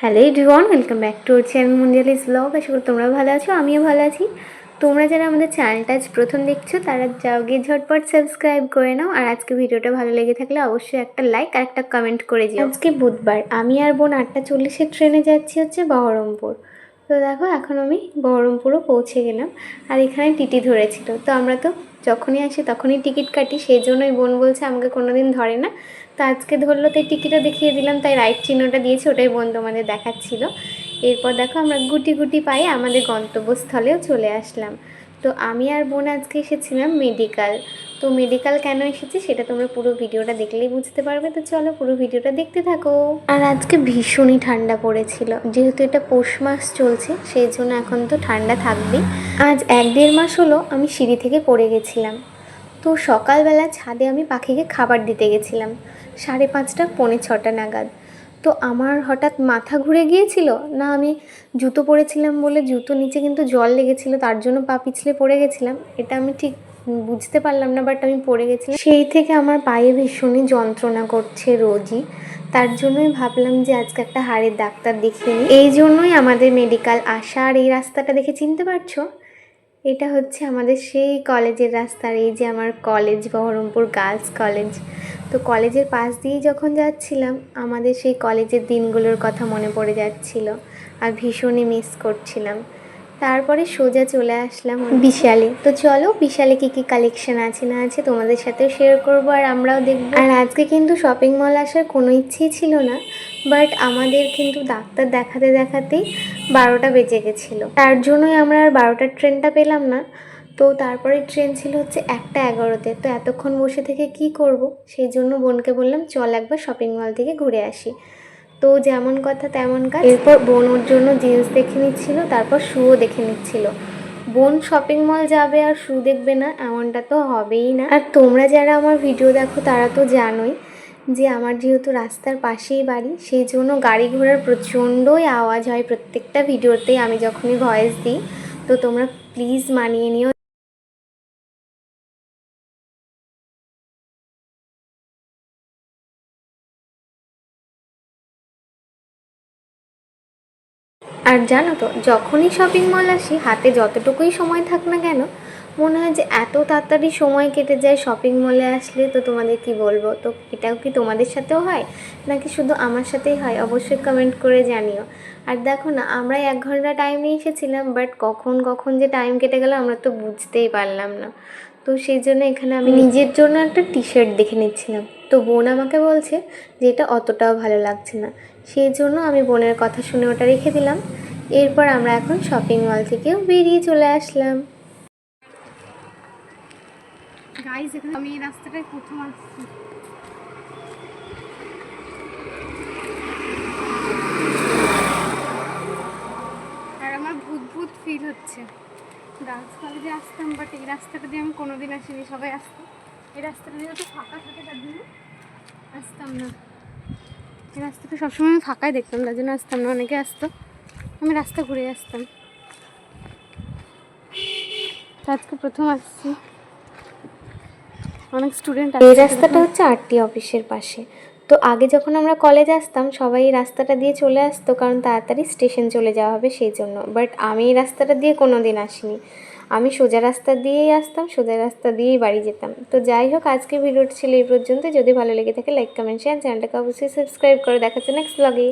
Hello everyone, welcome back to our channel মঞ্জালিস blog. আশা করি তোমরা ভালো আছো, আমিও ভালো আছি। তোমরা যারা আমাদের চ্যানেলটা আজ প্রথম দেখছো তারা যাও গিয়ে ঝটপট সাবস্ক্রাইব করে নাও। আর আজকে ভিডিওটা ভালো লেগে থাকলে অবশ্যই একটা লাইক আর একটা কমেন্ট করে দিও। আজকে বুধবার, আমি আর বোন 8:40-এর ট্রেনে যাচ্ছি হচ্ছে বহরমপুর। তো দেখো এখন আমি বহরমপুরও পৌঁছে গেলাম। আর এখানে টিটি ধরেছিল, তো আমরা তো যখনই আসি তখনই টিকিট কাটি, সেই জন্যই বোন বলছে আমাকে কোনো দিন ধরে না। তো আজকে ধরলো, তাই টিকিটটা দেখিয়ে দিলাম, তাই রাইট চিহ্নটা দিয়েছে, ওটাই বোন তোমাদের দেখাচ্ছিল। এরপর দেখো আমরা গুটি গুটি পায়ে আমাদের গন্তব্যস্থলেও চলে আসলাম। তো আমি আর বোন আজকে এসেছিলাম মেডিকেল। তো মেডিকেল কেন এসেছি সেটা তোমরা পুরো ভিডিওটা দেখলেই বুঝতে পারবে। তো চলো পুরো ভিডিওটা দেখতে থাকো। আর আজকে ভীষণই ঠান্ডা পড়েছিল, যেহেতু এটা পৌষ মাস চলছে সেই জন্য এখন তো ঠান্ডা থাকবেই। আজ 1-1.5 মাস হলো আমি সিঁড়ি থেকে পড়ে গেছিলাম। তো সকালবেলা ছাদে আমি পাখিকে খাবার দিতে গেছিলাম 5:30 পৌনে 6টা নাগাদ। তো আমার হঠাৎ মাথা ঘুরে গিয়েছিল না, আমি জুতো পরেছিলাম বলে জুতো নিচে কিন্তু জল লেগেছিল, তার জন্য পা পিছলে পড়ে গেছিলাম, এটা আমি ঠিক বুঝতে পারলাম না, বাট আমি পড়ে গেছিলাম। সেই থেকে আমার পায়ে ভীষণই যন্ত্রণা করছে রোজই। তার জন্যই ভাবলাম যে আজকে একটা হাড়ের ডাক্তার দেখিয়ে নিই। এই জন্যই আমাদের মেডিকেল আসা। আর এই রাস্তাটা দেখে চিনতে পারছো, এটা হচ্ছে আমাদের সেই কলেজের রাস্তার। এই যে আমার কলেজ, বহরমপুর গার্লস কলেজ। তো কলেজের পাশ দিয়েই যখন যাচ্ছিলাম আমাদের সেই কলেজের দিনগুলোর কথা মনে পড়ে যাচ্ছিল আর ভীষণই মিস করছিলাম। তারপরে সোজা চলে আসলাম বিশালে। তো চলো বিশালে কী কী কালেকশন আছে না আছে তোমাদের সাথেও শেয়ার করবো আর আমরাও দেখবো। আর আজকে কিন্তু শপিং মল আসার কোনো ইচ্ছেই ছিল না, বাট আমাদের কিন্তু ডাক্তার দেখাতে দেখাতেই 12টা বেজে গেছিলো, তার জন্যই আমরা আর 12টার ট্রেনটা পেলাম না। তো তারপরে ট্রেন ছিল হচ্ছে 1:11-তে। তো এতক্ষণ বসে থেকে কি করব, সেই জন্য বোনকে বললাম চল একবার শপিং মল থেকে ঘুরে আসি। তো যেমন কথা তেমন কাজ। এরপর বোন ওর জন্য জিন্স দেখে নিচ্ছিল, তারপর শুও দেখে নিচ্ছিল। বোন শপিং মল যাবে আর শু দেখবে না এমনটা তো হবেই না। আর তোমরা যারা আমার ভিডিও দেখো তারা তো জানোই যে আমার যেহেতু রাস্তার পাশেই বাড়ি, সেই জন্য গাড়ি ঘোড়ার প্রচণ্ডই আওয়াজ হয় প্রত্যেকটা ভিডিওতেই আমি যখনই ভয়েস দিই। তো তোমরা প্লিজ মানিয়ে নিও। আর জানো তো, যখনই শপিং মল আসি হাতে যতটুকুই সময় থাক না কেন, মনে হয় যে এত তাড়াতাড়ি সময় কেটে যায় শপিং মলে আসলে। তো তোমাদের কি বলবো, তো এটাও কি তোমাদের সাথেও হয় নাকি শুধু আমার সাথেই হয়, অবশ্যই কমেন্ট করে জানিও। আর দেখো না, আমরা 1 ঘন্টা টাইম নিয়ে এসেছিলাম, বাট কখন কখন যে টাইম কেটে গেল আমরা তো বুঝতেই পারলাম না। তো সেই জন্য এখানে আমি নিজের জন্য একটা টি শার্ট দেখে নিচ্ছিলাম। তো বোন আমাকে বলছে যে এটা অতটাও ভালো লাগছে না, সেই জন্য আমি বোনের কথা শুনে ওটা রেখে দিলাম। এরপর আমরা এখন শপিং মল থেকেও বেরিয়ে চলে আসলাম। গাইস, এখানে আমি এই রাস্তাটায় প্রথম আসছি। আর আমার ভূত ভূত ফিল হচ্ছে। গার্লস কলেজে আসতাম, বাট এই রাস্তাটা দিয়ে আমি কোনোদিন আসিনি। সবাই আসতাম এই রাস্তাটা দিয়ে, তো ফাঁকা থাকে তার জন্য আসতাম না। এই রাস্তাটা সবসময় আমি ফাঁকাই দেখতাম, তার জন্য আসতাম না। অনেকে আসতো, আমি রাস্তা ঘুরে আসতাম। তো আজকে প্রথম আসছি, অনেক স্টুডেন্ট। এই রাস্তাটা হচ্ছে আরটি অফিসের পাশে। তো আগে যখন আমরা কলেজ আসতাম সবাই এই রাস্তাটা দিয়ে চলে আসতো, কারণ তাড়াতাড়ি স্টেশন চলে যাওয়া হবে সেই জন্য। বাট আমি এই রাস্তাটা দিয়ে কোনো দিন আসিনি, আমি সোজা রাস্তা দিয়েই আসতাম, সোজা রাস্তা দিয়েই বাড়ি যেতাম। তো যাই হোক, আজকে ভিডিওটা ছিল এই পর্যন্ত। যদি ভালো লেগে থাকে লাইক কমেন্ট শেয়ার, চ্যানেলটাকে অবশ্যই সাবস্ক্রাইব করে। দেখাচ্ছে নেক্সট ব্লগে।